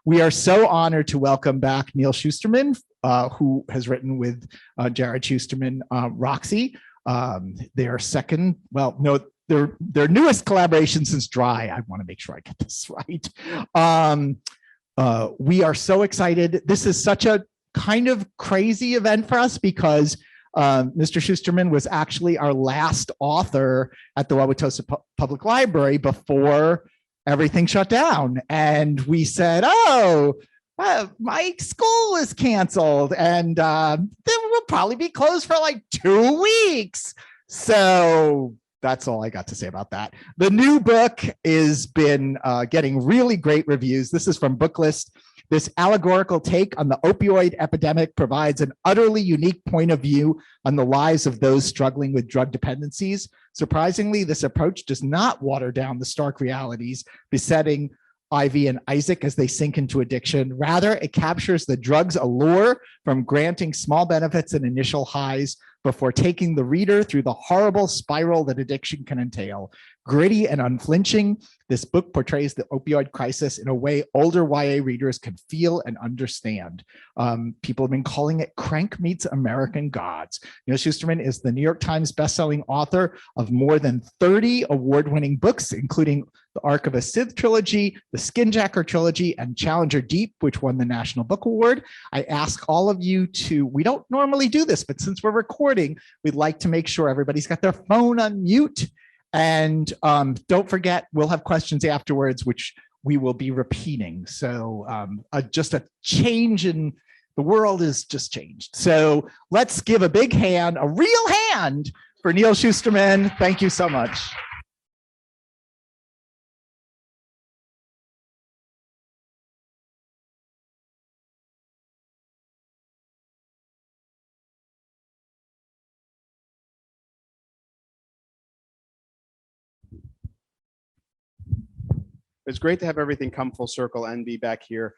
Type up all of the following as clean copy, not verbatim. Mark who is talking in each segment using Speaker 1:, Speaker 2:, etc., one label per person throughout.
Speaker 1: We are so honored to welcome back Neal Shusterman, who has written with Jarrod Shusterman, Roxy. Their second, well, no, their newest collaboration since Dry. I want to make sure I get this right. We are so excited. This is such a kind of crazy event for us because Mr. Shusterman was actually our last author at the Wauwatosa Public Library before everything shut down. And we said, oh, my school is canceled and then we'll probably be closed for like 2 weeks. So that's all I got to say about that. The new book has been getting really great reviews. This is from Booklist. This allegorical take on the opioid epidemic provides an utterly unique point of view on the lives of those struggling with drug dependencies. Surprisingly, this approach does not water down the stark realities besetting Ivy and Isaac as they sink into addiction. Rather, it captures the drug's allure from granting small benefits and initial highs before taking the reader through the horrible spiral that addiction can entail. Gritty and unflinching, this book portrays the opioid crisis in a way older YA readers can feel and understand. People have been calling it Crank Meets American Gods. Neal Shusterman is the New York Times bestselling author of more than 30 award-winning books, including the Arc of a Sith trilogy, the Skinjacker trilogy, and Challenger Deep, which won the National Book Award. I ask all of you to, we don't normally do this, but since we're recording, we'd like to make sure everybody's got their phone on mute. And don't forget, we'll have questions afterwards, which we will be repeating. So just a change in the world is just changed. So let's give a big hand, a real hand for Neal Shusterman. Thank you so much.
Speaker 2: It's great to have everything come full circle and be back here.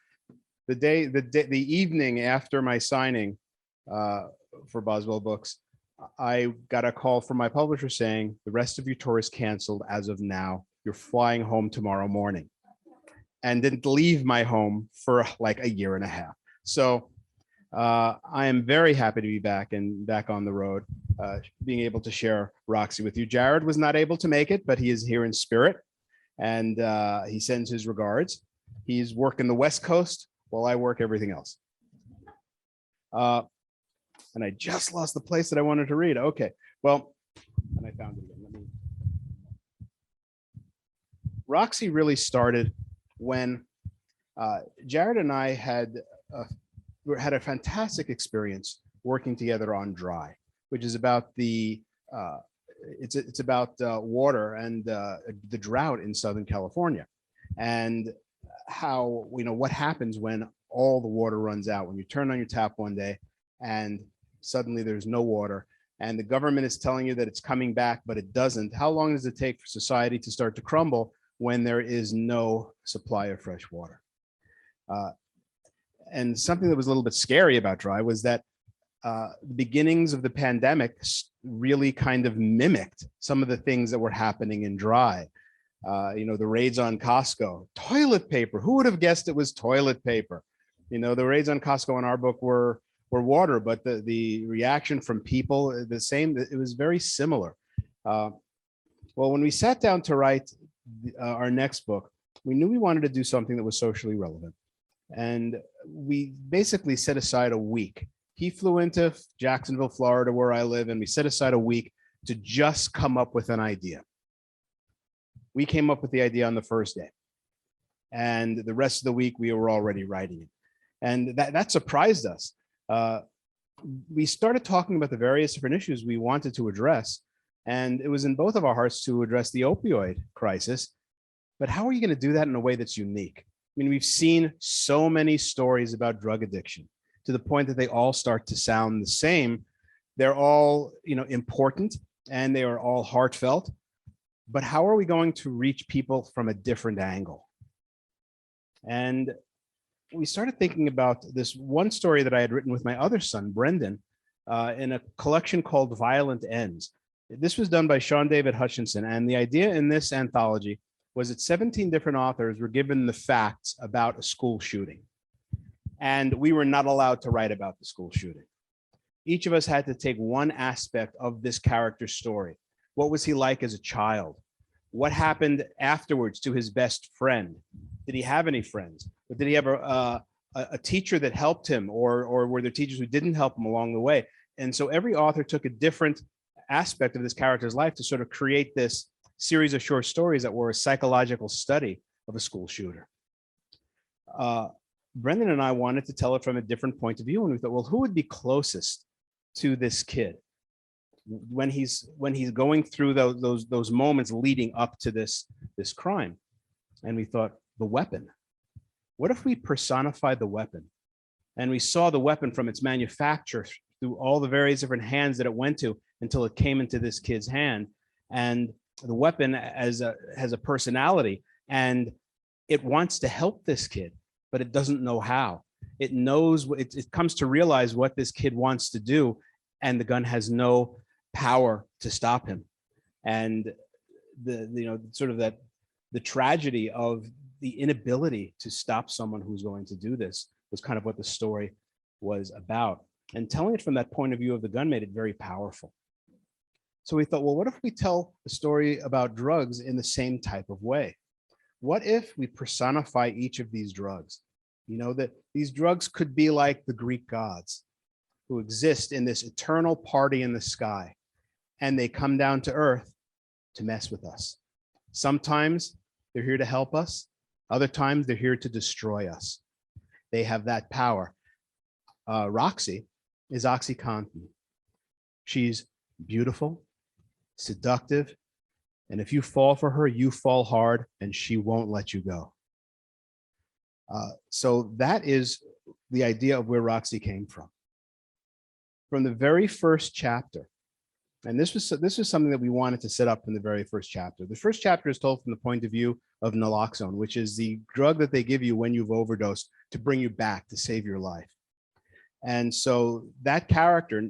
Speaker 2: The evening after my signing for Boswell Books, I got a call from my publisher saying, the rest of your tour is canceled as of now. You're flying home tomorrow morning. And didn't leave my home for like a year and a half. So I am very happy to be back and back on the road, being able to share Roxy with you. Jarrod was not able to make it, but he is here in spirit. And he sends his regards. He's working the West Coast while I work everything else. And I just lost the place that I wanted to read. Okay, well, and I found it again. Roxy really started when Jarrod and I had a fantastic experience working together on Dry, which is about the it's about water and the drought in Southern California, and how, you know, what happens when all the water runs out, when you turn on your tap one day and suddenly there's no water and the government is telling you that it's coming back, but it doesn't. How long does it take for society to start to crumble when there is no supply of fresh water? And something that was a little bit scary about Dry was that the beginnings of the pandemic really kind of mimicked some of the things that were happening in Dry. You know, the raids on Costco, toilet paper. Who would have guessed it was toilet paper? You know, the raids on Costco in our book were water, but the reaction from people, the same. It was very similar. Well, when we sat down to write our next book, we knew we wanted to do something that was socially relevant. And we basically set aside a week. He flew into Jacksonville, Florida, where I live, and we set aside a week to just come up with an idea. We came up with the idea on the first day. And the rest of the week, we were already writing it. And that surprised us. We started talking about the various different issues we wanted to address. And it was in both of our hearts to address the opioid crisis. But how are you going to do that in a way that's unique? I mean, we've seen so many stories about drug addiction, to the point that they all start to sound the same. They're all, you know, important and they are all heartfelt, but how are we going to reach people from a different angle? And we started thinking about this one story that I had written with my other son, Brendan, in a collection called Violent Ends. This was done by Sean David Hutchinson. And the idea in this anthology was that 17 different authors were given the facts about a school shooting. And we were not allowed to write about the school shooting. Each of us had to take one aspect of this character's story. What was he like as a child? What happened afterwards to his best friend? Did he have any friends? Or did he have a teacher that helped him, or were there teachers who didn't help him along the way? And so every author took a different aspect of this character's life to sort of create this series of short stories that were a psychological study of a school shooter. Brendan and I wanted to tell it from a different point of view, and we thought, well, who would be closest to this kid when he's going through those moments leading up to this crime? And we thought, the weapon. What if we personify the weapon? And we saw the weapon from its manufacture through all the various different hands that it went to until it came into this kid's hand. And the weapon has a personality, and it wants to help this kid, but it doesn't know how. It knows, it comes to realize what this kid wants to do, and the gun has no power to stop him. And the tragedy of the inability to stop someone who's going to do this was kind of what the story was about. And telling it from that point of view of the gun made it very powerful. So we thought, well, what if we tell a story about drugs in the same type of way? What if we personify each of these drugs? You know, that these drugs could be like the Greek gods who exist in this eternal party in the sky, and they come down to earth to mess with us. Sometimes they're here to help us. Other times they're here to destroy us. They have that power. Roxy is OxyContin. She's beautiful, seductive, and if you fall for her, you fall hard, and she won't let you go. So that is the idea of where Roxy came from. From the very first chapter, and this was something that we wanted to set up in the very first chapter. The first chapter is told from the point of view of naloxone, which is the drug that they give you when you've overdosed to bring you back, to save your life. And so that character,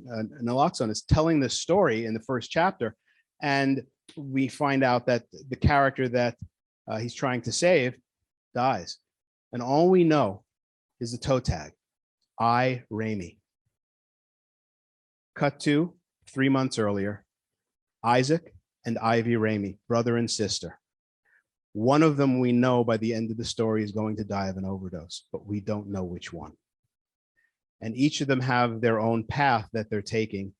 Speaker 2: naloxone, is telling this story in the first chapter, and we find out that the character that he's trying to save dies. And all we know is the toe tag, I, Ramey. Cut to 3 months earlier, Isaac and Ivy Ramey, brother and sister. One of them we know by the end of the story is going to die of an overdose, but we don't know which one. And each of them have their own path that they're taking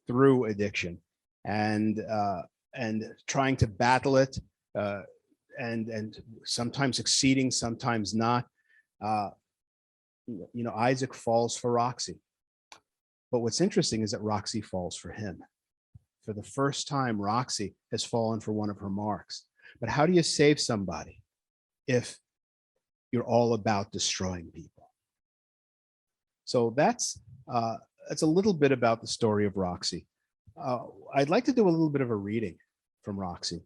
Speaker 2: through addiction and trying to battle it, and sometimes succeeding, sometimes not. Isaac falls for Roxy. But what's interesting is that Roxy falls for him. For the first time, Roxy has fallen for one of her marks. But how do you save somebody if you're all about destroying people? So that's a little bit about the story of Roxy. I'd like to do a little bit of a reading from Roxy.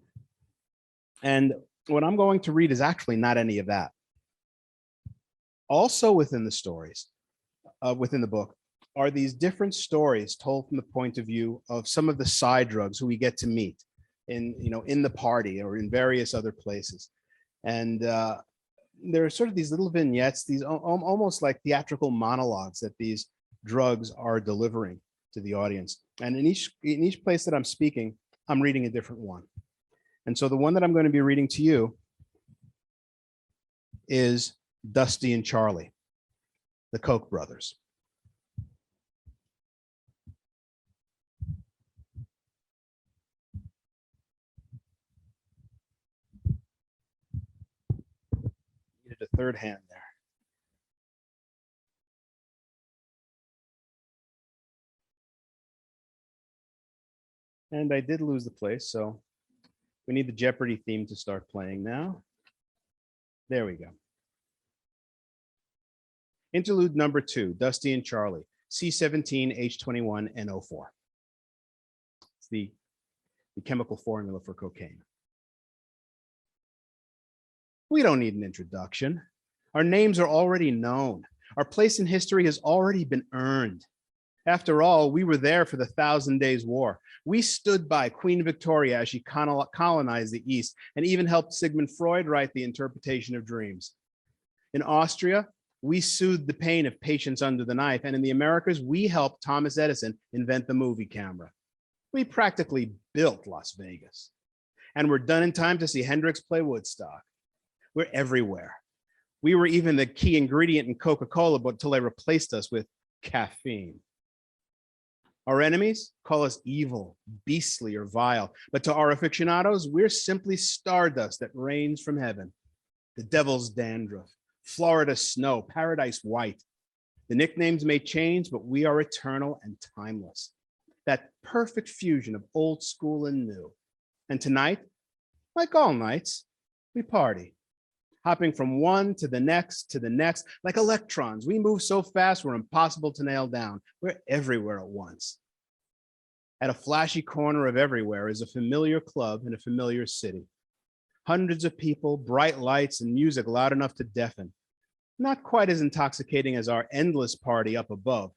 Speaker 2: And what I'm going to read is actually not any of that. Also within the stories, within the book, are these different stories told from the point of view of some of the side drugs who we get to meet in the party or in various other places. And there are sort of these little vignettes, these almost like theatrical monologues that these drugs are delivering to the audience. And in each place that I'm speaking, I'm reading a different one. And so the one that I'm going to be reading to you is Dusty and Charlie, the Koch brothers. Needed a third hand there. And I did lose the place, so we need the Jeopardy theme to start playing now. There we go. Interlude number 2, Dusty and Charlie, C17, H21, NO4. It's the chemical formula for cocaine. We don't need an introduction. Our names are already known. Our place in history has already been earned. After all, we were there for the Thousand Days' War. We stood by Queen Victoria as she colonized the East and even helped Sigmund Freud write The Interpretation of Dreams. In Austria, we soothed the pain of patients under the knife. And in the Americas, we helped Thomas Edison invent the movie camera. We practically built Las Vegas. And we're done in time to see Hendrix play Woodstock. We're everywhere. We were even the key ingredient in Coca-Cola, but until they replaced us with caffeine. Our enemies call us evil, beastly, or vile. But to our aficionados, we're simply stardust that rains from heaven. The devil's dandruff, Florida snow, paradise white. The nicknames may change, but we are eternal and timeless. That perfect fusion of old school and new. And tonight, like all nights, we party. Hopping from one to the next, like electrons. We move so fast, we're impossible to nail down. We're everywhere at once. At a flashy corner of everywhere is a familiar club in a familiar city. Hundreds of people, bright lights, and music loud enough to deafen. Not quite as intoxicating as our endless party up above.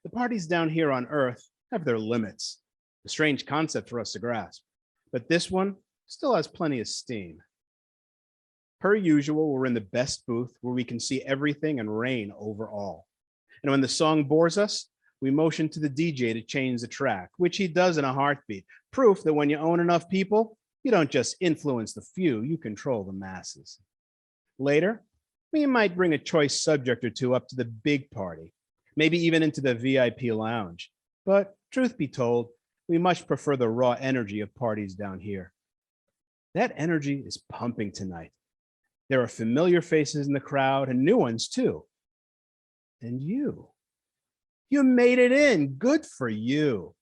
Speaker 2: The parties down here on Earth have their limits. A strange concept for us to grasp. But this one still has plenty of steam. Per usual, we're in the best booth where we can see everything and reign over all. And when the song bores us, we motion to the DJ to change the track, which he does in a heartbeat. Proof that when you own enough people, you don't just influence the few, you control the masses. Later, we might bring a choice subject or two up to the big party, maybe even into the VIP lounge. But truth be told, we much prefer the raw energy of parties down here. That energy is pumping tonight. There are familiar faces in the crowd and new ones too. And you made it in. Good for you.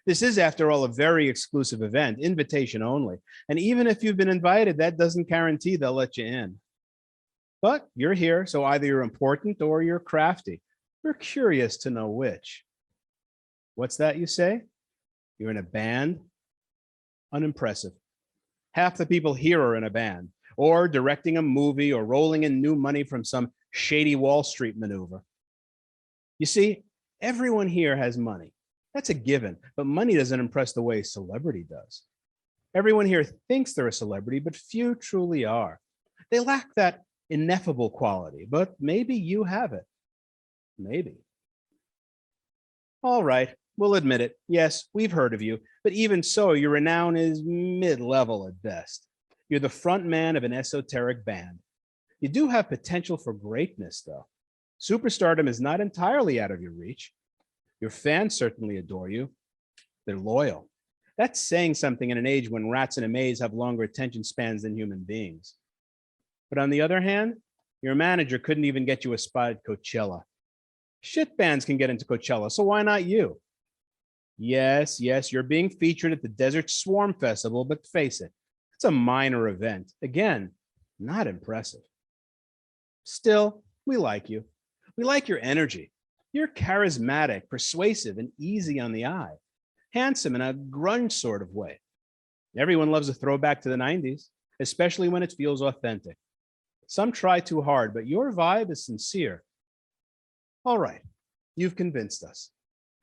Speaker 2: This is, after all, a very exclusive event, invitation only. And even if you've been invited, that doesn't guarantee they'll let you in. But you're here, so either you're important or you're crafty. We're curious to know which. What's that you say? You're in a band? Unimpressive. Half the people here are in a band, or directing a movie, or rolling in new money from some shady Wall Street maneuver. You see, everyone here has money. That's a given, but money doesn't impress the way celebrity does. Everyone here thinks they're a celebrity, but few truly are. They lack that ineffable quality, but maybe you have it. Maybe. All right, we'll admit it. Yes, we've heard of you, but even so, your renown is mid-level at best. You're the front man of an esoteric band. You do have potential for greatness, though. Superstardom is not entirely out of your reach. Your fans certainly adore you. They're loyal. That's saying something in an age when rats in a maze have longer attention spans than human beings. But on the other hand, your manager couldn't even get you a spot at Coachella. Shit bands can get into Coachella, so why not you? Yes, you're being featured at the Desert Swarm Festival, but face it, it's a minor event. Again, not impressive. Still, we like you. We like your energy. You're charismatic, persuasive, and easy on the eye. Handsome in a grunge sort of way. Everyone loves a throwback to the 90s, especially when it feels authentic. Some try too hard, but your vibe is sincere. All right, you've convinced us.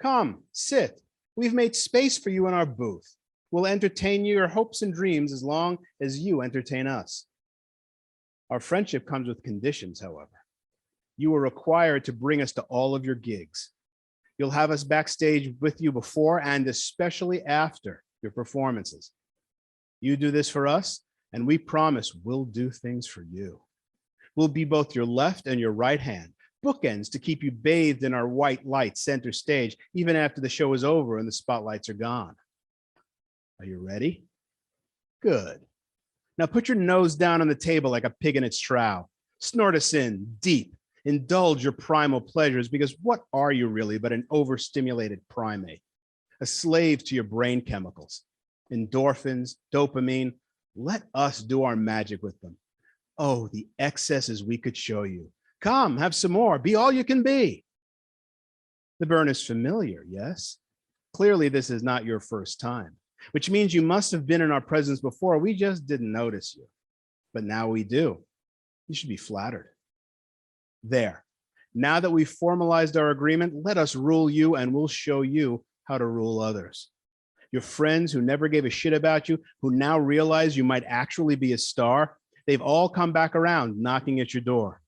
Speaker 2: Come, sit. We've made space for you in our booth. We'll entertain your hopes and dreams as long as you entertain us. Our friendship comes with conditions, however. You are required to bring us to all of your gigs. You'll have us backstage with you before and especially after your performances. You do this for us, and we promise we'll do things for you. We'll be both your left and your right hand, bookends to keep you bathed in our white light center stage, even after the show is over and the spotlights are gone. Are you ready? Good. Now put your nose down on the table like a pig in its trough. Snort us in deep. Indulge your primal pleasures, because what are you really but an overstimulated primate? A slave to your brain chemicals. Endorphins, dopamine. Let us do our magic with them. Oh, the excesses we could show you. Come, have some more. Be all you can be. The burn is familiar, yes? Clearly, this is not your first time, which means you must have been in our presence before. We just didn't notice you. But now we do. You should be flattered. There. Now that we've formalized our agreement, let us rule you and we'll show you how to rule others. Your friends who never gave a shit about you, who now realize you might actually be a star, they've all come back around knocking at your door.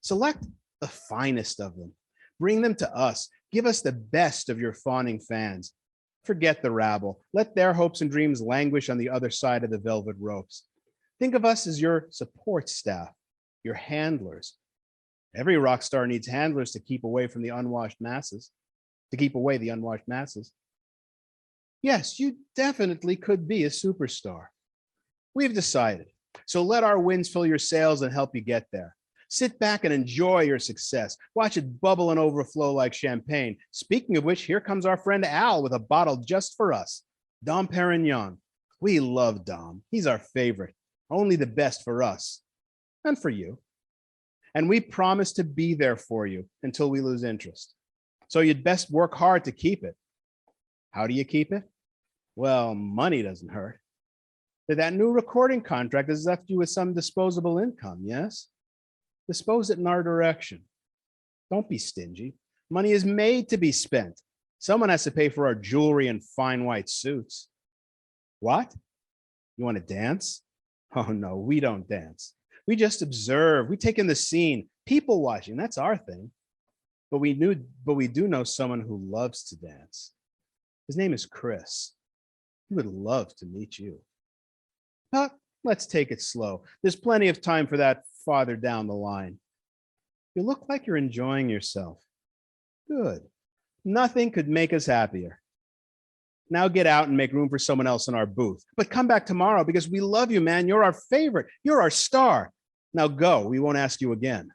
Speaker 2: Select the finest of them. Bring them to us. Give us the best of your fawning fans. Forget the rabble. Let their hopes and dreams languish on the other side of the velvet ropes. Think of us as your support staff, your handlers. Every rock star needs handlers to keep away from the unwashed masses, to keep away the unwashed masses. Yes, you definitely could be a superstar. We've decided. So let our winds fill your sails and help you get there. Sit back and enjoy your success. Watch it bubble and overflow like champagne. Speaking of which, here comes our friend Al with a bottle just for us. Dom Perignon. We love Dom. He's our favorite. Only the best for us and for you. And we promise to be there for you until we lose interest. So you'd best work hard to keep it. How do you keep it? Well, money doesn't hurt. That new recording contract has left you with some disposable income, yes? Dispose it in our direction. Don't be stingy. Money is made to be spent. Someone has to pay for our jewelry and fine white suits. What? You want to dance? Oh no, we don't dance. We just observe. We take in the scene. People watching, that's our thing. But we do know someone who loves to dance. His name is Chris. He would love to meet you. But let's take it slow. There's plenty of time for that farther down the line. You look like you're enjoying yourself. Good. Nothing could make us happier. Now get out and make room for someone else in our booth. But come back tomorrow because we love you, man. You're our favorite. You're our star. Now go. We won't ask you again.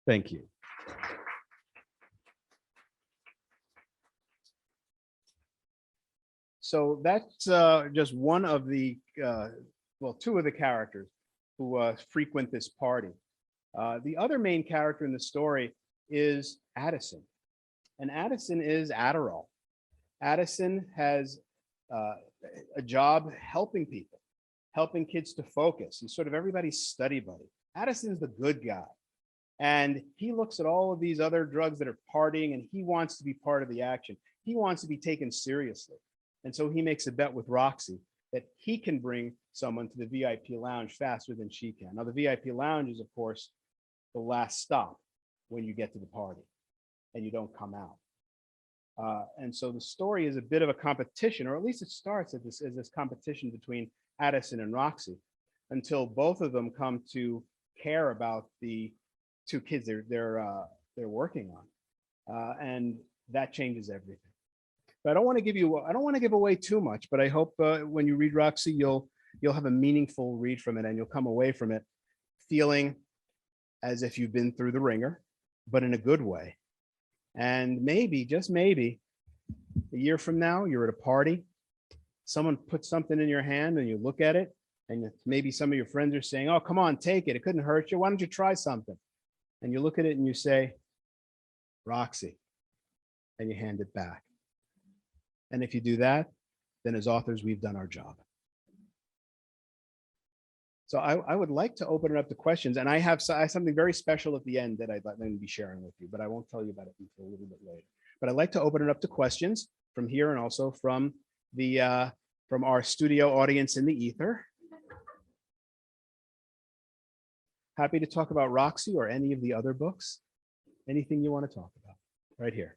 Speaker 2: Thank you. So that's just one of the, two of the characters who frequent this party. The other main character in the story is Addison. And Addison is Adderall. Addison has a job helping people, helping kids to focus. He's sort of everybody's study buddy. Addison's the good guy. And he looks at all of these other drugs that are partying and he wants to be part of the action. He wants to be taken seriously. And so he makes a bet with Roxy that he can bring someone to the VIP lounge faster than she can. Now, the VIP lounge is, of course, the last stop when you get to the party and you don't come out. And so the story is a bit of a competition, or at least it starts as this competition between Addison and Roxy until both of them come to care about the two kids they're working on. And that changes everything. But I don't want to give away too much, but I hope when you read Roxy, you'll have a meaningful read from it and you'll come away from it feeling as if you've been through the ringer, but in a good way. And maybe, just maybe, a year from now, you're at a party, someone puts something in your hand and you look at it, and maybe some of your friends are saying, oh, come on, take it. It couldn't hurt you. Why don't you try something? And you look at it and you say, Roxy, and you hand it back. And if you do that, then as authors, we've done our job. So I would like to open it up to questions. And I have something very special at the end that I'd like to be sharing with you, but I won't tell you about it until a little bit later. But I'd like to open it up to questions from here and also from our studio audience in the ether. Happy to talk about Roxy or any of the other books. Anything you want to talk about right here.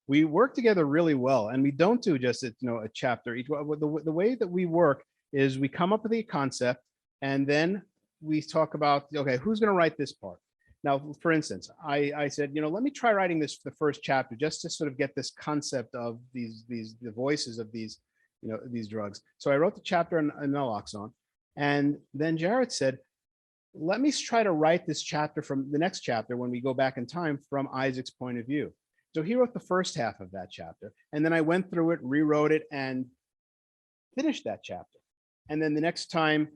Speaker 2: We work together really well, and we don't do just a chapter each. The way that we work is we come up with a concept, and then we talk about, okay, who's going to write this part? Now, for instance, I said, let me try writing the first chapter just to sort of get this concept of the voices of these drugs. So I wrote the chapter on naloxone, and then Jarrod said, let me try to write this chapter from the next chapter when we go back in time from Isaac's point of view. So he wrote the first half of that chapter, and then I went through it, rewrote it, and finished that chapter. And then the next time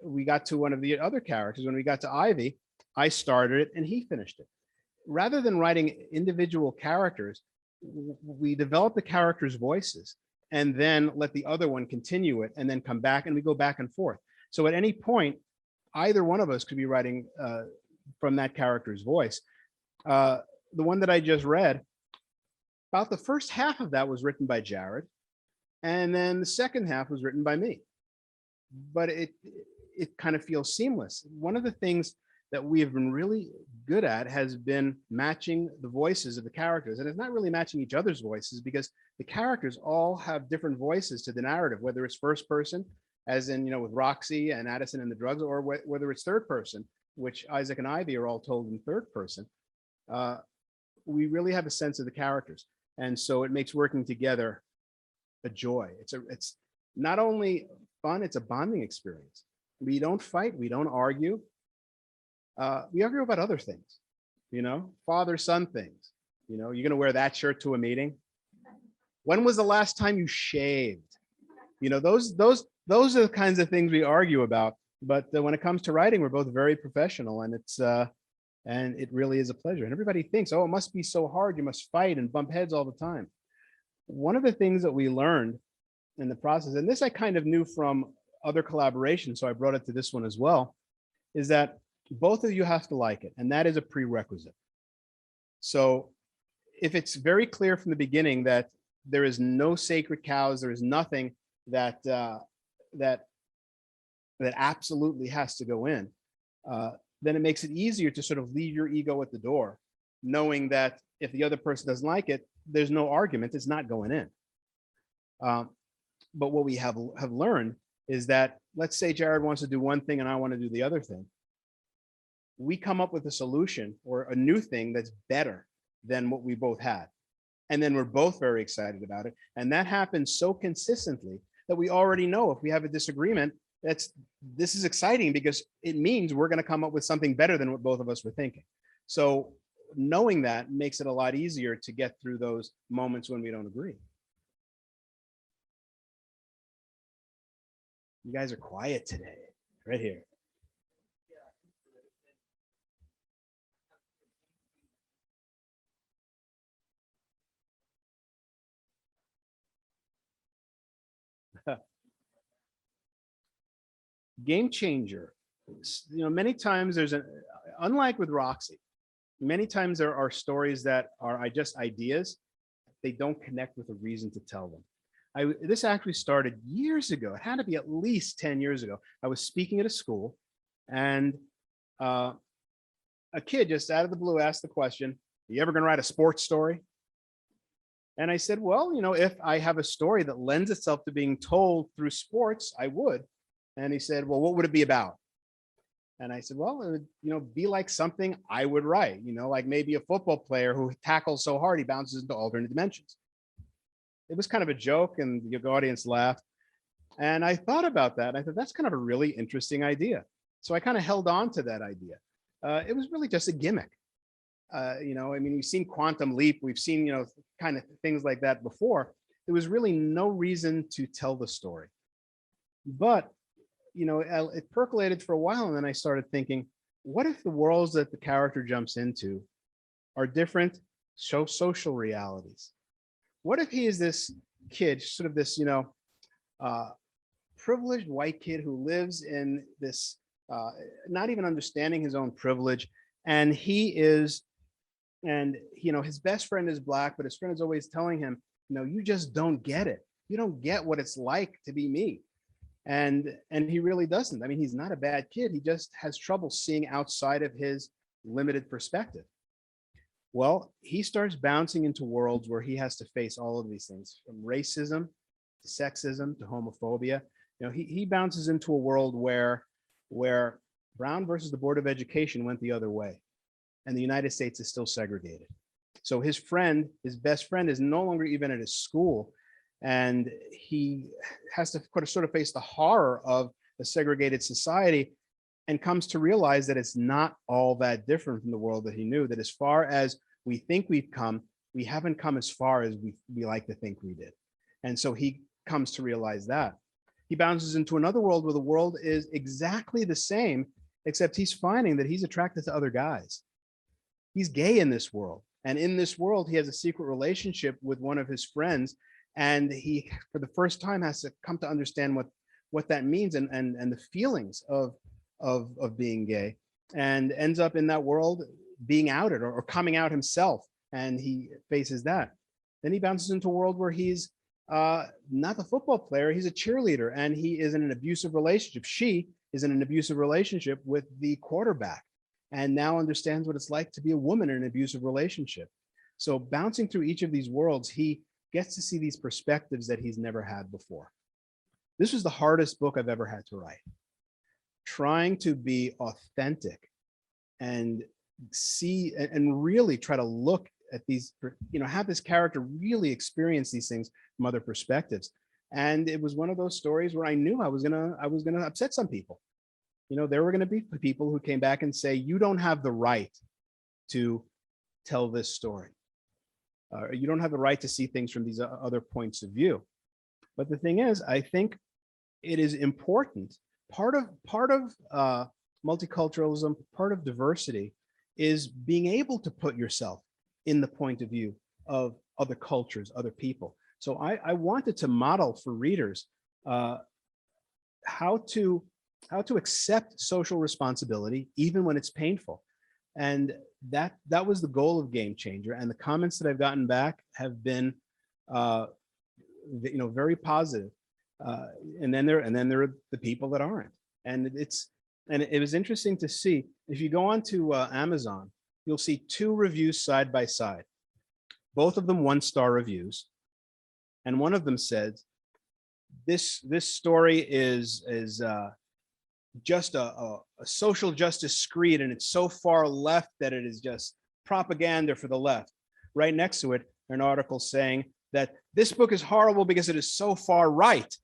Speaker 2: we got to one of the other characters, when we got to Ivy, I started it and he finished it. rather than writing individual characters, we develop the characters' voices and then let the other one continue it and then come back, and we go back and forth. So at any point, either one of us could be writing from that character's voice. The one that I just read, about the first half of that was written by Jarrod, and then the second half was written by me. But it kind of feels seamless. One of the things that we have been really good at has been matching the voices of the characters. And it's not really matching each other's voices, because the characters all have different voices to the narrative, whether it's first person, as in, with Roxy and Addison and the drugs, or whether it's third person, which Isaac and Ivy are all told in third person. We really have a sense of the characters. And so it makes working together a joy. It's not only fun, it's a bonding experience. We don't fight, we don't argue. We argue about other things, father-son things. You're going to wear that shirt to a meeting. When was the last time you shaved? Those are the kinds of things we argue about. But when it comes to writing, we're both very professional, and it really is a pleasure. And everybody thinks, oh, it must be so hard. You must fight and bump heads all the time. One of the things that we learned in the process, and this I kind of knew from other collaborations, so I brought it to this one as well, is that both of you have to like it, and that is a prerequisite. So if it's very clear from the beginning that there is no sacred cows, there is nothing that absolutely has to go in, then it makes it easier to sort of leave your ego at the door, knowing that if the other person doesn't like it, there's no argument, it's not going in. But what we have learned is that, let's say Jarrod wants to do one thing and I want to do the other thing. We come up with a solution or a new thing that's better than what we both had. And then we're both very excited about it. And that happens so consistently that we already know if we have a disagreement, this is exciting, because it means we're going to come up with something better than what both of us were thinking. So knowing that makes it a lot easier to get through those moments when we don't agree. You guys are quiet today, right here. Game changer. Many times unlike with Roxy, many times there are stories that are just ideas. They don't connect with a reason to tell them. This actually started years ago. It had to be at least 10 years ago. I was speaking at a school, and a kid just out of the blue asked the question, "Are you ever going to write a sports story?" And I said, well, if I have a story that lends itself to being told through sports, I would. And he said, well, what would it be about? And I said, well, it would, be like something I would write, like maybe a football player who tackles so hard he bounces into alternate dimensions. It was kind of a joke, and the audience laughed. And I thought about that. And I thought, that's kind of a really interesting idea. So I kind of held on to that idea. It was really just a gimmick. We've seen Quantum Leap. We've seen, kind of things like that before. There was really no reason to tell the story. But, it percolated for a while. And then I started thinking, what if the worlds that the character jumps into are different social realities? What if he is this kid, sort of this, privileged white kid who lives in this, not even understanding his own privilege. And his best friend is Black, but his friend is always telling him, you just don't get it. You don't get what it's like to be me. And he really doesn't. I mean, he's not a bad kid. He just has trouble seeing outside of his limited perspective. Well, he starts bouncing into worlds where he has to face all of these things, from racism to sexism to homophobia. He bounces into a world where Brown versus the Board of Education went the other way, and the United States is still segregated. So his best friend, is no longer even at his school, and he has to sort of face the horror of a segregated society, and comes to realize that it's not all that different from the world that he knew, that as far as we think we've come, we haven't come as far as we like to think we did. And so he comes to realize that. He bounces into another world where the world is exactly the same, except he's finding that he's attracted to other guys. he's gay in this world. And in this world, he has a secret relationship with one of his friends. And he, for the first time, has to come to understand what that means and the feelings of being gay, and ends up in that world being outed or coming out himself. And he faces that. Then he bounces into a world where he's not the football player, he's a cheerleader, and he is in an abusive relationship. She is in an abusive relationship with the quarterback, and now understands what it's like to be a woman in an abusive relationship. So bouncing through each of these worlds, he gets to see these perspectives that he's never had before. This was the hardest book I've ever had to write. Trying to be authentic and see and really try to look at these, have this character really experience these things from other perspectives. And it was one of those stories where I knew I was gonna upset some people. There were gonna be people who came back and say, you don't have the right to tell this story. You don't have the right to see things from these other points of view. But the thing is, I think it is important. Part of multiculturalism, part of diversity, is being able to put yourself in the point of view of other cultures, other people. So I wanted to model for readers how to accept social responsibility, even when it's painful. And that was the goal of Game Changer. And the comments that I've gotten back have been, very positive. And then there are the people that aren't. And it was interesting to see. If you go on to Amazon, you'll see 2 reviews side by side, both of them 1-star reviews. And one of them said, this story is just a social justice screed, and it's so far left that it is just propaganda for the left. Right next to it, an article saying that this book is horrible because it is so far right.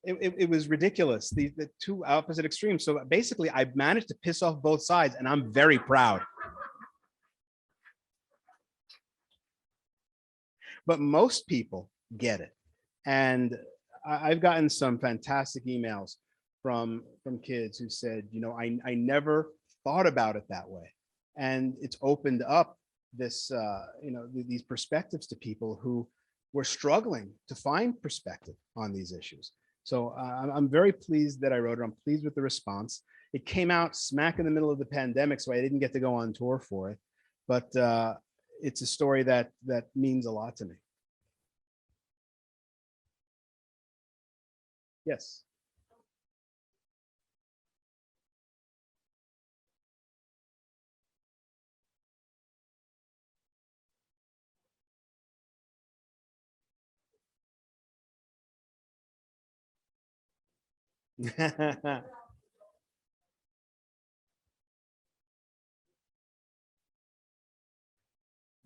Speaker 2: It was ridiculous, the 2 opposite extremes. So basically, I managed to piss off both sides, and I'm very proud. But most people get it. And I've gotten some fantastic emails from kids who said, I never thought about it that way. And it's opened up this, these perspectives to people who were struggling to find perspective on these issues. So I'm very pleased that I wrote it. I'm pleased with the response. It came out smack in the middle of the pandemic, so I didn't get to go on tour for it. But it's a story that means a lot to me. Yes.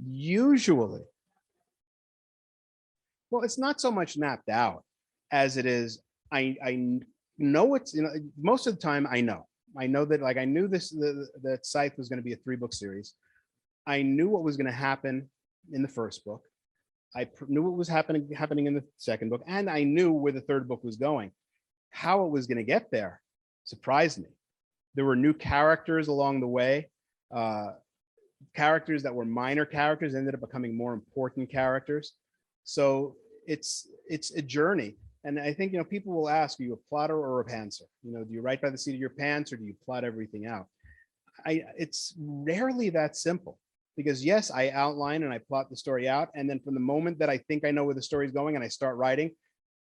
Speaker 2: Usually, well, it's not so much napped out as it is. I know it's, most of the time I know that, like, I knew that Scythe was going to be a 3-book series. I knew what was going to happen in the first book. I knew what was happening in the second book, and I knew where the third book was going. How it was going to get there surprised me. There were new characters along the way. Characters that were minor characters ended up becoming more important characters. So it's a journey. And I think, people will ask, are you a plotter or a pantser? Do you write by the seat of your pants, or do you plot everything out? It's rarely that simple, because yes, I outline and I plot the story out. And then from the moment that I think I know where the story is going and I start writing,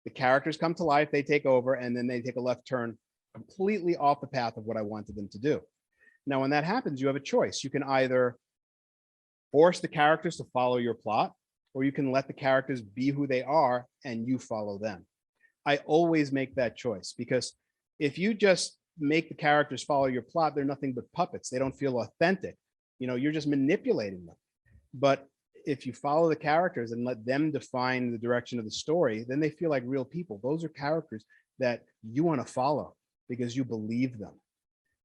Speaker 2: the characters come to life, they take over, and then they take a left turn completely off the path of what I wanted them to do. Now, when that happens, you have a choice. You can either force the characters to follow your plot, or you can let the characters be who they are and you follow them. I always make that choice, because if you just make the characters follow your plot, they're nothing but puppets. They don't feel authentic. You're just manipulating them. But if you follow the characters and let them define the direction of the story, then they feel like real people. Those are characters that you want to follow because you believe them.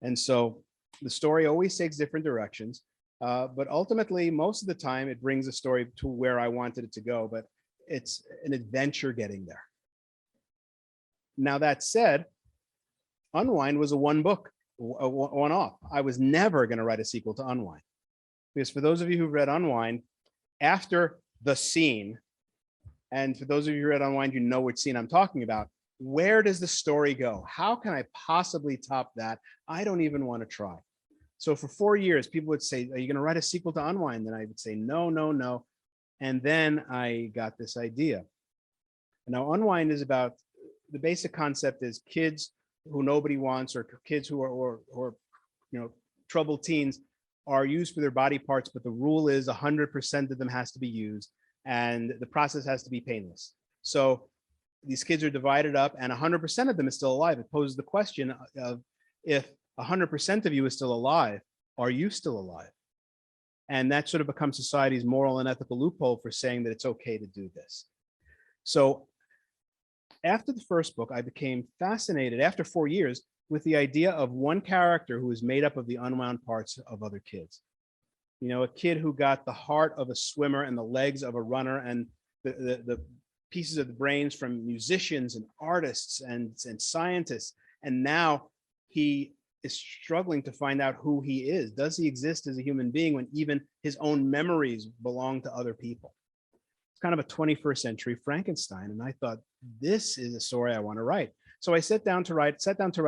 Speaker 2: And so the story always takes different directions. But ultimately, most of the time, it brings a story to where I wanted it to go. But it's an adventure getting there. Now, that said, Unwind was a 1-book, a one-off. I was never going to write a sequel to Unwind. Because for those of you who've read Unwind, after the scene, and for those of you who read Unwind, you know which scene I'm talking about. Where does the story go? How can I possibly top that? I don't even want to try. So for 4 years, people would say, are you going to write a sequel to Unwind? And I would say, no, no, no. And then I got this idea. Now, Unwind is about, the basic concept is kids who nobody wants, or kids who are troubled teens, are used for their body parts, but the rule is 100% of them has to be used, and the process has to be painless. So these kids are divided up, and 100% of them is still alive. It poses the question of, if 100% of you is still alive, are you still alive? And that sort of becomes society's moral and ethical loophole for saying that it's okay to do this. So after the first book, I became fascinated, after 4 years, with the idea of one character who is made up of the unwound parts of other kids. You know, a kid who got the heart of a swimmer and the legs of a runner, and the pieces of the brains from musicians and artists and scientists. And now he is struggling to find out who he is. Does he exist as a human being when even his own memories belong to other people? It's kind of a 21st century Frankenstein. And I thought, this is a story I want to write. So I sat down to write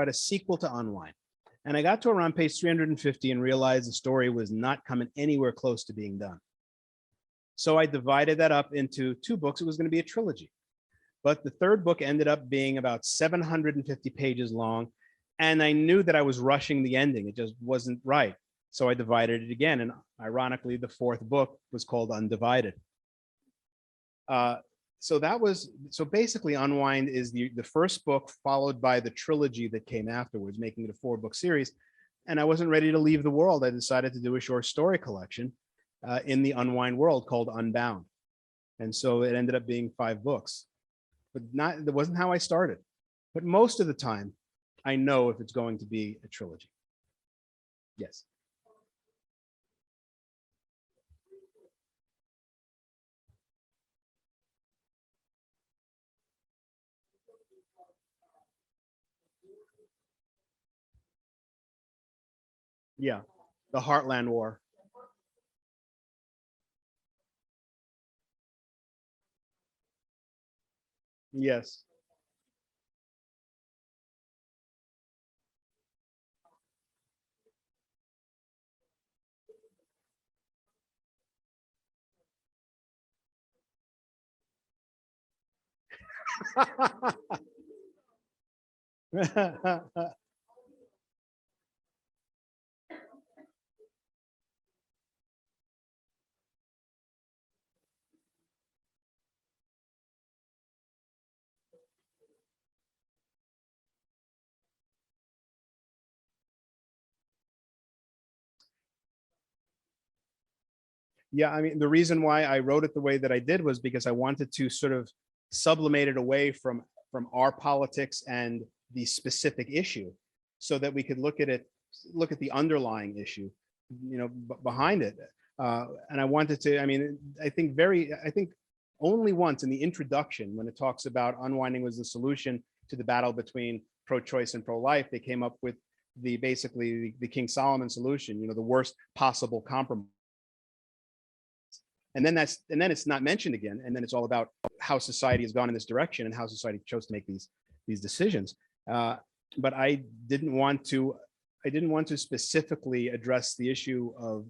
Speaker 2: a sequel to Unwind. And I got to around page 350 and realized the story was not coming anywhere close to being done. So I divided that up into 2 books. It was going to be a trilogy. But the third book ended up being about 750 pages long. And I knew that I was rushing the ending. It just wasn't right. So I divided it again. And ironically, the 4th book was called Undivided. So basically Unwind is the first book, followed by the trilogy that came afterwards, making it a 4-book series. And I wasn't ready to leave the world. I decided to do a short story collection in the Unwind world called Unbound. And so it ended up being 5 books, but that wasn't how I started. But most of the time, I know if it's going to be a trilogy. Yes. Yeah, the Heartland War. Yes. Yeah, I mean, the reason why I wrote it the way that I did was because I wanted to sort of sublimate it away from our politics and the specific issue, so that we could look at the underlying issue, behind it. And I wanted to, I mean, I think only once in the introduction, when it talks about unwinding was the solution to the battle between pro-choice and pro-life, they came up with basically the King Solomon solution, the worst possible compromise. And then it's not mentioned again. And then it's all about how society has gone in this direction and how society chose to make these decisions. But I didn't want to specifically address the issue of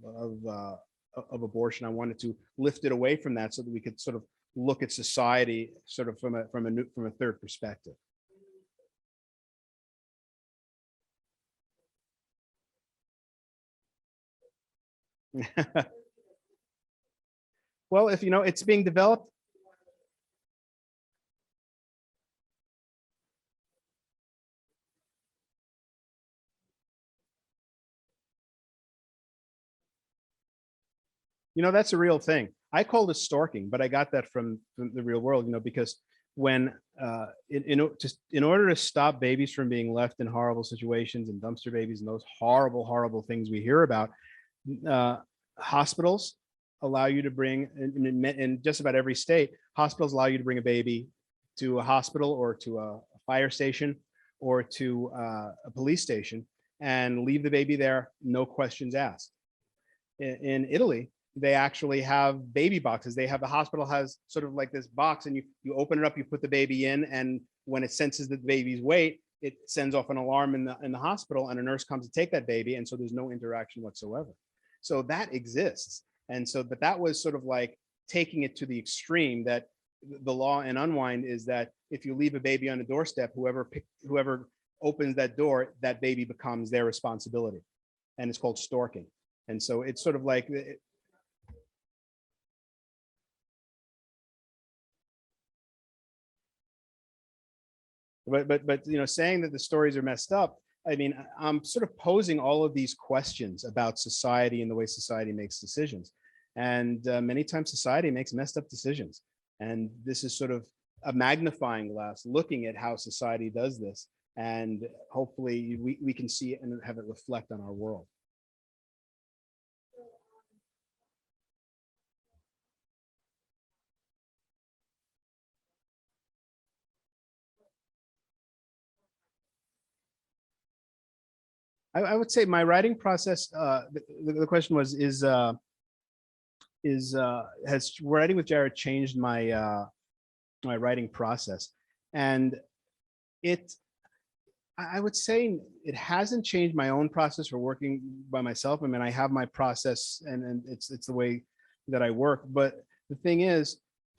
Speaker 2: abortion. I wanted to lift it away from that so that we could sort of look at society sort of from a third perspective. Well, if it's being developed. That's a real thing. I called it stalking, but I got that from the real world, because when in order to stop babies from being left in horrible situations and dumpster babies and those horrible things we hear about, hospitals allow you to bring, in just about every state, hospitals allow you to bring a baby to a hospital or to a fire station or to a police station and leave the baby there, no questions asked. in Italy, they actually have baby boxes. They have, the hospital has sort of like this box, and you open it up, you put the baby in, and when it senses the baby's weight, it sends off an alarm in the hospital, and a nurse comes to take that baby, and so there's no interaction whatsoever. So that exists. And so, but that was sort of like taking it to the extreme, that the law in Unwind is that if you leave a baby on the doorstep, whoever opens that door, that baby becomes their responsibility, and it's called stalking. And so it's sort of like, but you know, saying that the stories are messed up, I mean, I'm sort of posing all of these questions about society and the way society makes decisions. And many times society makes messed up decisions. And this is sort of a magnifying glass looking at how society does this. And hopefully we can see it and have it reflect on our world. I would say my writing process, the question was, has writing with Jarrod changed my my writing process? And I would say it hasn't changed my own process for working by myself. I mean, I have my process, and it's the way that I work. But the thing is,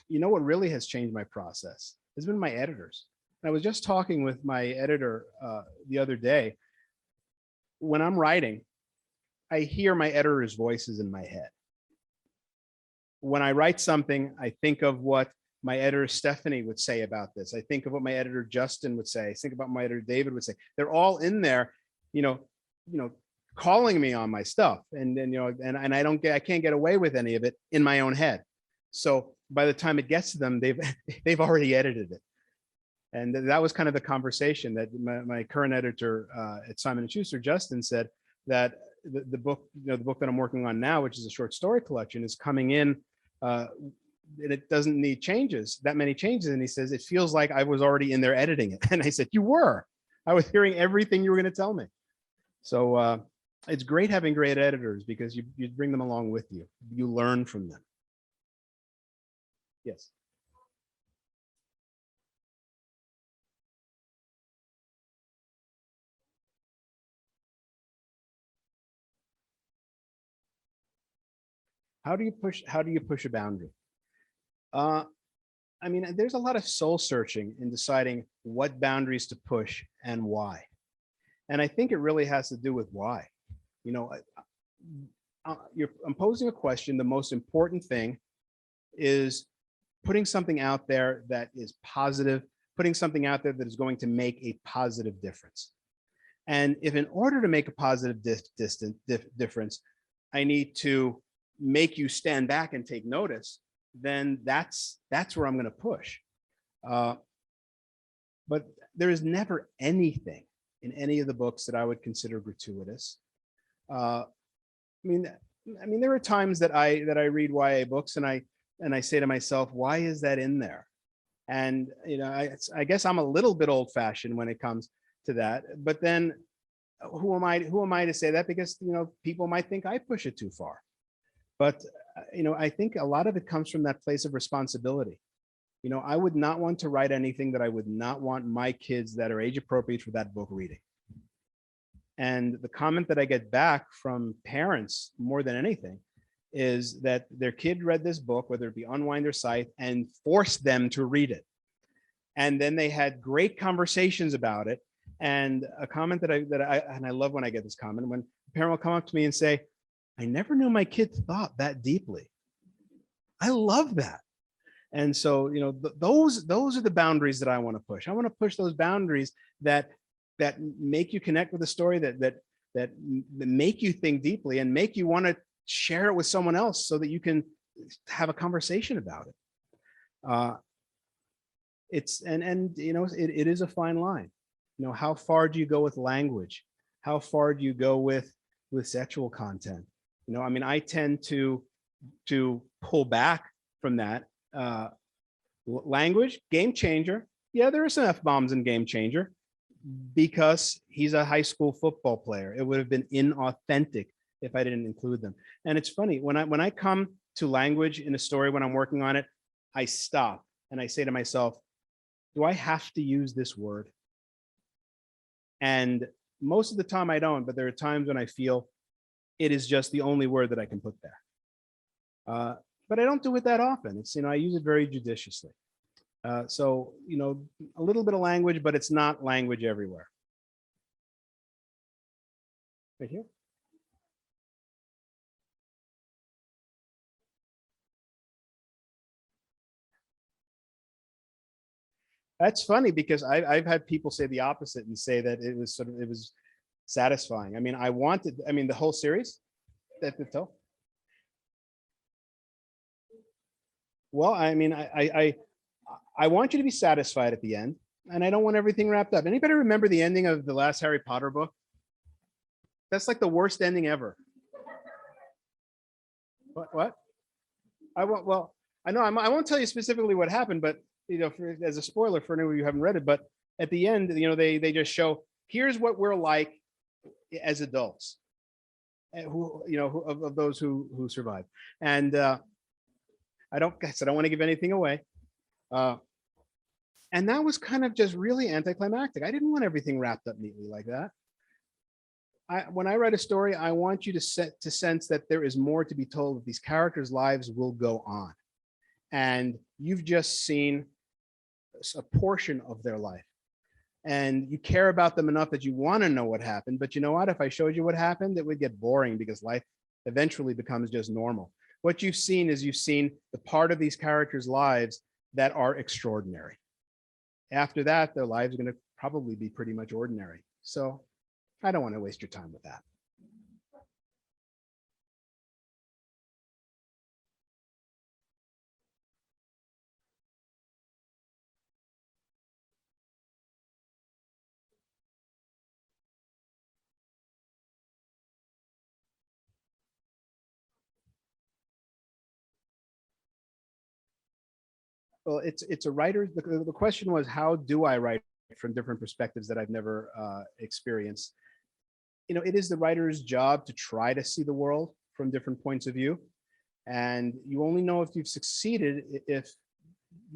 Speaker 2: you know, what really has changed my process has been my editors. I was just talking with my editor the other day. When I'm writing, I hear my editor's voices in my head. When I write something, I think of what my editor Stephanie would say about this. I think of what my editor Justin would say. I think about my editor David would say. They're all in there, you know, calling me on my stuff, and you know, and I can't get away with any of it in my own head. So by the time it gets to them, they've already edited it. And that was kind of the conversation that my current editor at Simon & Schuster, Justin, said that the book, you know, the book that I'm working on now, which is a short story collection, is coming in, and it doesn't need that many changes. And he says, it feels like I was already in there editing it. And I said, you were. I was hearing everything you were going to tell me. So it's great having great editors, because you bring them along with you. You learn from them. Yes. How do you push a boundary? I mean, there's a lot of soul searching in deciding what boundaries to push and why. And I think it really has to do with why. You know, I'm posing a question. The most important thing is putting something out there that is positive, putting something out there that is going to make a positive difference. And if in order to make a positive difference, I need to make you stand back and take notice, then that's where I'm going to push. But there is never anything in any of the books that I would consider gratuitous. I mean, there are times that I read YA books and I say to myself, why is that in there? And you know, I guess I'm a little bit old-fashioned when it comes to that. But then, who am I to say that? Because you know, people might think I push it too far. But you know, I think a lot of it comes from that place of responsibility. You know, I would not want to write anything that I would not want my kids that are age appropriate for that book reading. And the comment that I get back from parents more than anything is that their kid read this book, whether it be Unwind or Scythe, and forced them to read it. And then they had great conversations about it. And a comment that I love when I get this comment, when a parent will come up to me and say, I never knew my kid thought that deeply. I love that. And so, you know, those are the boundaries that I want to push. I want to push those boundaries that make you connect with the story, that make you think deeply and make you want to share it with someone else so that you can have a conversation about it. It's you know, it is a fine line. You know, how far do you go with language? How far do you go with sexual content? You know, I mean, I tend to pull back from that. Language, Game Changer. Yeah, there are some F-bombs in Game Changer because he's a high school football player. It would have been inauthentic if I didn't include them. And it's funny, when I come to language in a story, when I'm working on it, I stop and I say to myself, do I have to use this word? And most of the time I don't, but there are times when I feel it is just the only word that I can put there. But I don't do it that often. It's, I use it very judiciously. So, a little bit of language, but it's not language everywhere. Right here. That's funny because I've had people say the opposite and say that it was satisfying. I mean, the whole series that the tell. Well, I mean, I want you to be satisfied at the end, and I don't want everything wrapped up. Anybody remember the ending of the last Harry Potter book? That's like the worst ending ever. What? I know I won't tell you specifically what happened, but as a spoiler for anyone who haven't read it, but at the end, they just show, here's what we're like as adults, of those who survive. And I don't want to give anything away. And that was kind of just really anticlimactic. I didn't want everything wrapped up neatly like that. When I write a story, I want you to sense that there is more to be told, that these characters' lives will go on. And you've just seen a portion of their life. And you care about them enough that you want to know what happened. But you know what? If I showed you what happened, it would get boring because life eventually becomes just normal. What you've seen is the part of these characters' lives that are extraordinary. After that, their lives are going to probably be pretty much ordinary. So I don't want to waste your time with that. Well, it's a writer. The question was, how do I write from different perspectives that I've never experienced? It is the writer's job to try to see the world from different points of view. And you only know if you've succeeded if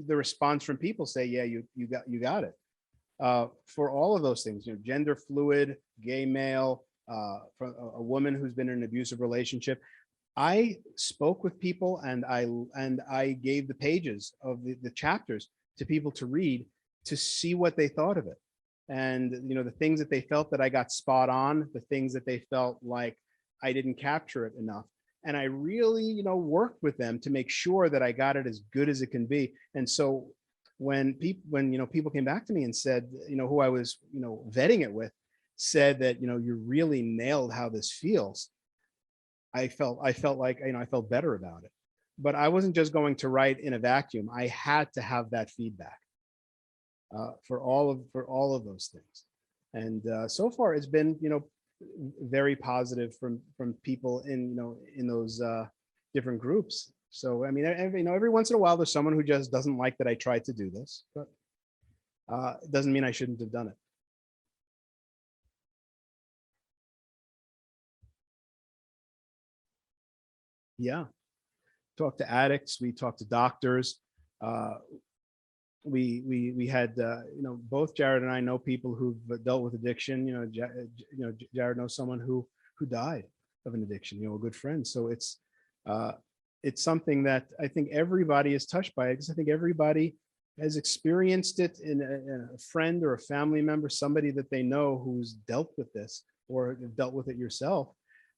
Speaker 2: the response from people say, yeah, you got it. For all of those things, gender fluid, gay male, for a woman who's been in an abusive relationship. I spoke with people and I gave the pages of the chapters to people to read to see what they thought of it. And, the things that they felt that I got spot on, the things that they felt like I didn't capture it enough. And I really, worked with them to make sure that I got it as good as it can be. And so when people came back to me and said, who I was, vetting it with, said that, you really nailed how this feels. I felt like, I felt better about it. But I wasn't just going to write in a vacuum. I had to have that feedback for all of those things. And so far it's been, very positive from people in those different groups. So, I mean, every once in a while there's someone who just doesn't like that I tried to do this, but it doesn't mean I shouldn't have done it. Yeah. Talk to addicts. We talk to doctors. We had both Jarrod and I know people who've dealt with addiction. Jarrod knows someone who died of an addiction. A good friend. So it's something that I think everybody is touched by, because I think everybody has experienced it in a friend or a family member, somebody that they know who's dealt with this or dealt with it yourself.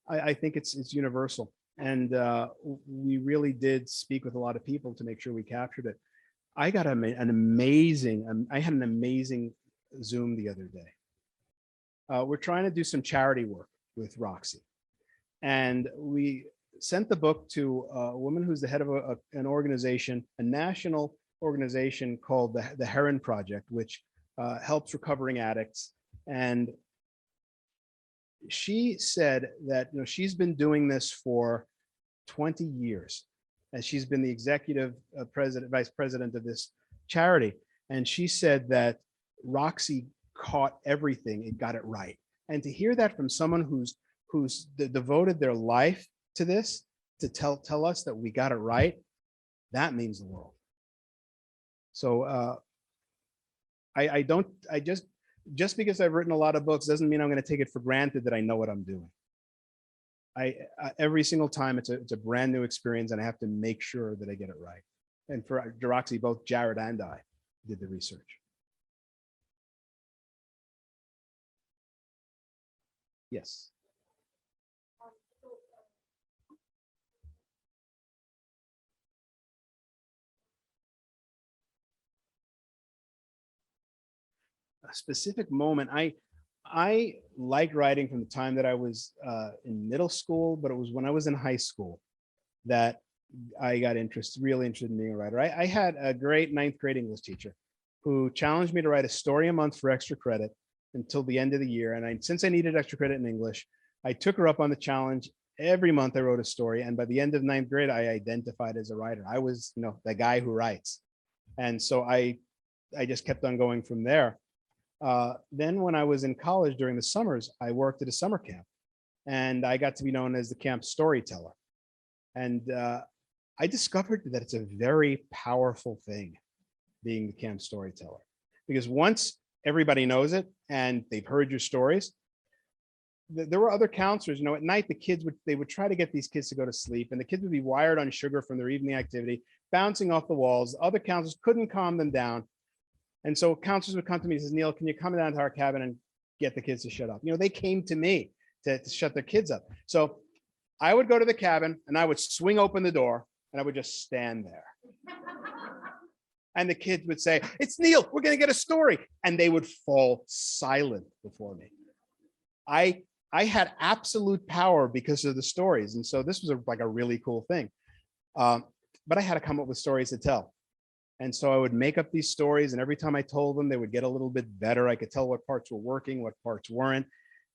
Speaker 2: I think it's universal. And we really did speak with a lot of people to make sure we captured it. I got I had an amazing Zoom the other day. We're trying to do some charity work with Roxy. And we sent the book to a woman who's the head of an organization, a national organization called the Heron Project, which helps recovering addicts. And she said that she's been doing this for 20 years, and she's been the executive vice president of this charity. And she said that Roxy caught everything, it got it right. And to hear that from someone who's who's devoted their life to this, to tell us that we got it right, that means the world. So I just because I've written a lot of books doesn't mean I'm going to take it for granted that I know what I'm doing. Every single time it's a brand new experience, and I have to make sure that I get it right. And for Roxy, both Jarrod and I did the research. Yes. A specific moment. I liked writing from the time that I was in middle school, but it was when I was in high school that I got really interested in being a writer. I had a great ninth grade English teacher who challenged me to write a story a month for extra credit until the end of the year. And since I needed extra credit in English, I took her up on the challenge. Every month I wrote a story. And by the end of ninth grade, I identified as a writer. I was, the guy who writes. And so I just kept on going from there. Then when I was in college during the summers, I worked at a summer camp, and I got to be known as the camp storyteller. And I discovered that it's a very powerful thing, being the camp storyteller, because once everybody knows it and they've heard your stories, there were other counselors, at night, they would try to get these kids to go to sleep, and the kids would be wired on sugar from their evening activity, bouncing off the walls. Other counselors couldn't calm them down. And so counselors would come to me and says, Neal, can you come down to our cabin and get the kids to shut up? They came to me to shut their kids up. So I would go to the cabin and I would swing open the door and I would just stand there. And the kids would say, it's Neal, we're going to get a story. And they would fall silent before me. I had absolute power because of the stories. And so this was like a really cool thing. But I had to come up with stories to tell. And so I would make up these stories, and every time I told them, they would get a little bit better. I could tell what parts were working, what parts weren't.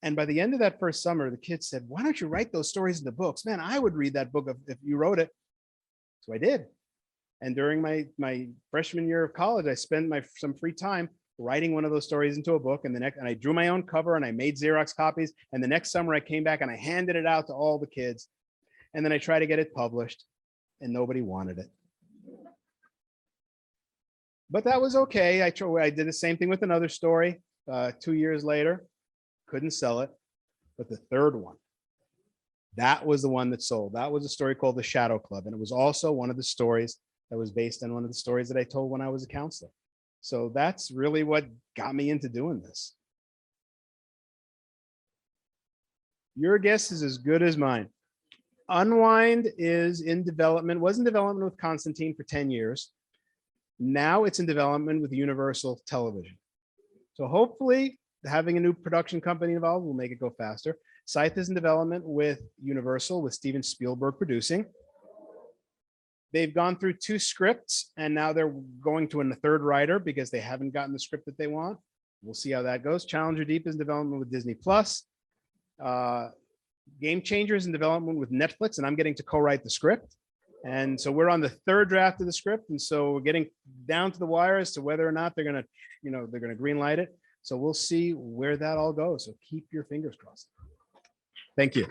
Speaker 2: And by the end of that first summer, the kids said, why don't you write those stories in the books? Man, I would read that book if you wrote it. So I did. And during my freshman year of college, I spent some free time writing one of those stories into a book. And I drew my own cover and I made Xerox copies. And the next summer I came back and I handed it out to all the kids. And then I tried to get it published and nobody wanted it. But that was okay. I did the same thing with another story 2 years later, couldn't sell it. But the third one, that was the one that sold. That was a story called The Shadow Club. And it was also one of the stories that was based on one of the stories that I told when I was a counselor. So that's really what got me into doing this. Your guess is as good as mine. Unwind is in development, was in development with Constantine for 10 years. Now it's in development with Universal Television. So hopefully having a new production company involved will make it go faster. Scythe is in development with Universal, with Steven Spielberg producing. They've gone through 2 scripts and now they're going to a third writer because they haven't gotten the script that they want. We'll see how that goes. Challenger Deep is in development with Disney Plus. Game Changer is in development with Netflix, and I'm getting to co-write the script. And so we're on the 3rd draft of the script. And so we're getting down to the wire as to whether or not they're going to green light it. So we'll see where that all goes. So keep your fingers crossed. Thank you.